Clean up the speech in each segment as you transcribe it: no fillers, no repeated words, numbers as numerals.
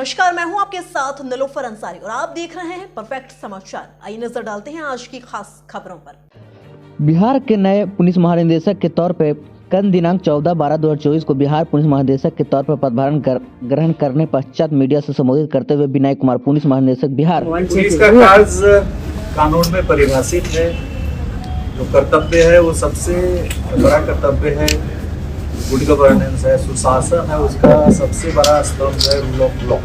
नमस्कार, मैं हूं आपके साथ नीलोफर अंसारी और आप देख रहे हैं परफेक्ट समाचार। आइए नजर डालते हैं आज की खास खबरों पर। बिहार के नए पुलिस महानिदेशक के तौर पर कल दिनांक 14/12/2024 को बिहार पुलिस महानिदेशक के तौर पर पदभार ग्रहण करने पश्चात मीडिया से संबोधित करते हुए विनय कुमार, पुलिस महानिदेशक बिहार। पुलिस का कार्य कानून में परिभाषित है। जो कर्तव्य है वो सबसे बड़ा कर्तव्य है, गुड गवर्नेंस है, सुशासन है, उसका सबसे बड़ा स्तंभ है रूल ऑफ लॉ।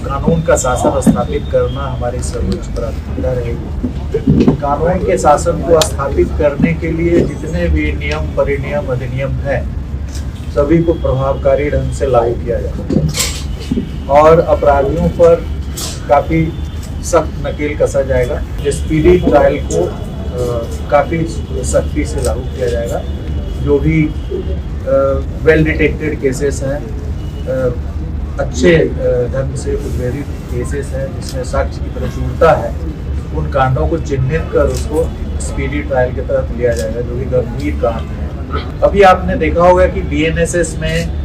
कानून का शासन स्थापित करना हमारी सर्वोच्च प्राथमिकता रहेगी। कानून के शासन को स्थापित करने के लिए जितने भी नियम, परिनियम, अधिनियम है, सभी को प्रभावकारी ढंग से लागू किया जाएगा और अपराधियों पर काफ़ी सख्त नकेल कसा जाएगा। स्पीडी ट्रायल को काफ़ी सख्ती से लागू किया जाएगा। जो भी वेल डिटेक्टेड केसेस हैं, अच्छे ढंग से उद्वेलित केसेस हैं जिसमें साक्ष्य की प्रचुरता है, उन कांडों को चिन्हित कर उसको स्पीडी ट्रायल के तहत लिया जाएगा, जो कि गंभीर कांड है। अभी आपने देखा होगा कि बीएनएसएस में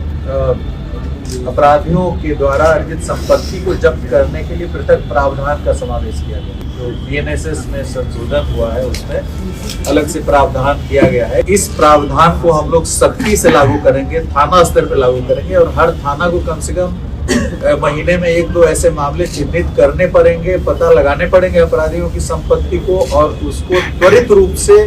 अपराधियों के द्वारा अर्जित संपत्ति को जब्त करने के लिए पृथक प्रावधान का समावेश किया गया। जो बीएनएसएस में संशोधन हुआ है उसमें अलग से प्रावधान किया गया है। इस प्रावधान को हम लोग सख्ती से लागू करेंगे, थाना स्तर पर लागू करेंगे और हर थाना को कम से कम महीने में 1-2 ऐसे मामले चिन्हित करने पड़ेंगे, पता लगाने पड़ेंगे अपराधियों की संपत्ति को और उसको त्वरित रूप से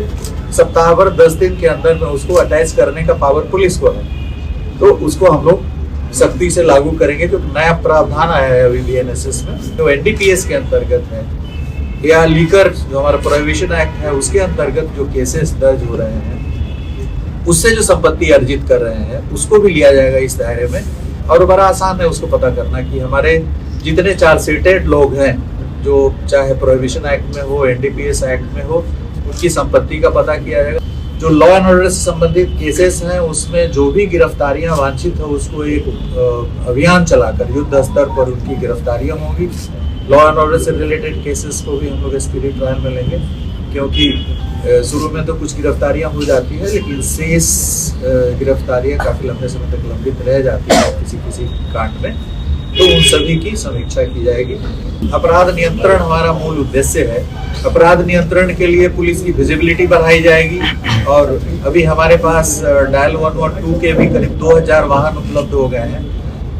सप्ताह भर 10 दिन के अंदर में उसको अटैच करने का पावर पुलिस को है। तो उसको हम लोग सख्ती से लागू करेंगे। जो नया प्रावधान आया है अभी बीएनएसएस में, जो एनडीपीएस के अंतर्गत है या लीकर जो हमारा प्रोहिबिशन एक्ट है उसके अंतर्गत जो केसेस दर्ज हो रहे हैं, उससे जो संपत्ति अर्जित कर रहे हैं उसको भी लिया जाएगा इस दायरे में। और बड़ा आसान है उसको पता करना कि हमारे जितने चार्जशीटेड लोग हैं, जो चाहे प्रोहिबिशन एक्ट में हो, एनडीपीएस एक्ट में हो, उनकी संपत्ति का पता किया जाएगा। जो लॉ एंड ऑर्डर से संबंधित केसेस हैं उसमें जो भी गिरफ्तारियां वांछित है उसको एक अभियान चलाकर युद्ध स्तर पर उनकी गिरफ्तारियां होंगी। लॉ एंड ऑर्डर से रिलेटेड केसेस को भी हम लोग स्पीडी ट्रायल में लेंगे, क्योंकि शुरू में तो कुछ गिरफ्तारियां हो जाती है लेकिन शेष गिरफ्तारियां काफ़ी लंबे समय तक लंबित रह जाती है किसी किसी कांड में, तो उन सभी की समीक्षा की जाएगी। अपराध नियंत्रण हमारा मूल उद्देश्य है। अपराध नियंत्रण के लिए पुलिस की विजिबिलिटी बढ़ाई जाएगी और अभी हमारे पास डायल 112 के भी करीब 2000 वाहन उपलब्ध हो गए हैं।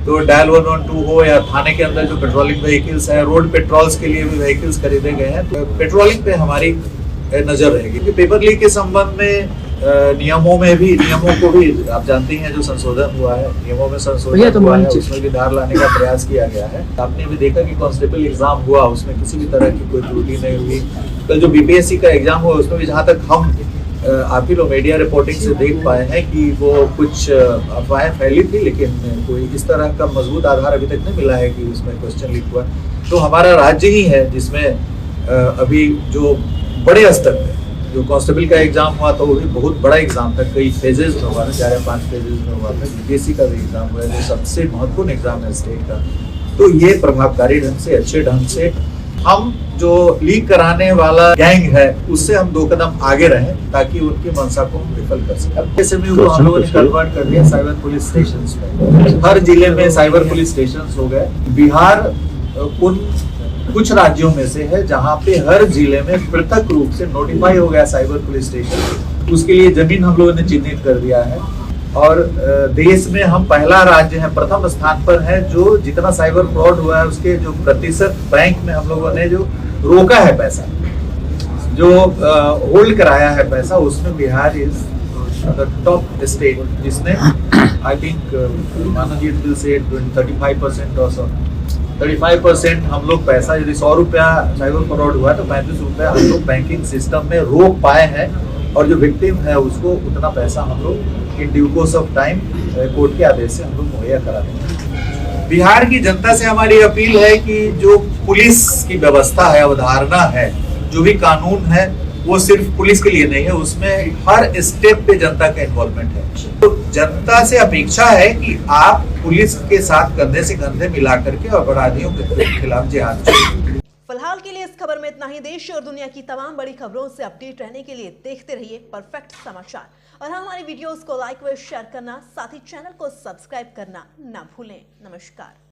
तो डायल 112 हो या थाने के अंदर जो पेट्रोलिंग व्हीकल्स हैं, रोड पेट्रोल्स के लिए भी व्हीकल्स खरीदे गए हैं। तो पेट्रोलिंग पे हमारी नजर रहेगी। पेपर लीक के संबंध में नियमों को भी आप जानते हैं जो संशोधन हुआ है, नियमों में संशोधन हुआ है, उसमें भी धार लाने का प्रयास किया गया है। आपने भी देखा कि कांस्टेबल एग्जाम हुआ, उसमें किसी भी तरह की कोई त्रुटि नहीं हुई। कल जो बीपीएससी का एग्जाम हुआ उसमें भी जहाँ तक हम आप ही लोग मीडिया रिपोर्टिंग से देख पाए हैं कि वो कुछ अफवाहें फैली थी, लेकिन कोई इस तरह का मजबूत आधार अभी तक नहीं मिला है कि उसमें क्वेश्चन लीक हुआ। तो हमारा राज्य ही है जिसमें अभी जो बड़े स्तर पे जो कांस्टेबल का एग्जाम हुआ था वो भी बहुत बड़ा एग्जाम था, कई फेजेस में हुआ था, 4-5 फेजेस में हुआ था। यूपीएससी का भी एग्जाम हुआ है जो सबसे महत्वपूर्ण एग्जाम है स्टेट का। तो ये प्रभावकारी ढंग से, अच्छे ढंग से हम जो लीक कराने वाला गैंग है उससे हम 2 कदम आगे रहें ताकि उनकी मंशा को हम विफल कर सकें। SMU को हम लोगों ने कन्वर्ट कर दिया साइबर पुलिस स्टेशन में। हर जिले में साइबर पुलिस स्टेशन हो गए। बिहार उन कुछ राज्यों में से है जहां पे हर जिले में पृथक रूप से नोटिफाई हो गया साइबर पुलिस स्टेशन। उसके लिए जमीन हम लोगों ने चिन्हित कर दिया है और देश में हम पहला राज्य है, प्रथम स्थान पर है जो जितना साइबर फ्रॉड हुआ है उसके जो प्रतिशत बैंक में हम लोगों ने जो रोका है पैसा, जो होल्ड कराया है पैसा, उसमें Bihar is the top state जिसने आई थिंक माननीय से 35% और 35% हम लोग पैसा, यदि 100 रुपया साइबर फ्रॉड हुआ तो 35 रुपया हम लोग बैंकिंग सिस्टम में रोक पाए हैं और जो विक्टिम है उसको उतना पैसा हम लोग in due course of time court के आदेश से हम लोग मुहैया करा देंगे। बिहार की जनता से हमारी अपील है कि जो पुलिस की व्यवस्था है, अवधारणा है, जो भी कानून है वो सिर्फ पुलिस के लिए नहीं है, उसमें हर स्टेप पे जनता का इन्वॉल्वमेंट है। तो जनता से अपेक्षा है कि आप पुलिस के साथ कंधे से कंधे मिला करके अपराधियों के खिलाफ जिहाद करें। फिलहाल के लिए इस खबर में इतना ही। देश और दुनिया की तमाम बड़ी खबरों से अपडेट रहने के लिए देखते रहिए परफेक्ट समाचार और हमारी वीडियोस को लाइक व शेयर करना, साथ ही चैनल को सब्सक्राइब करना ना भूलें। नमस्कार।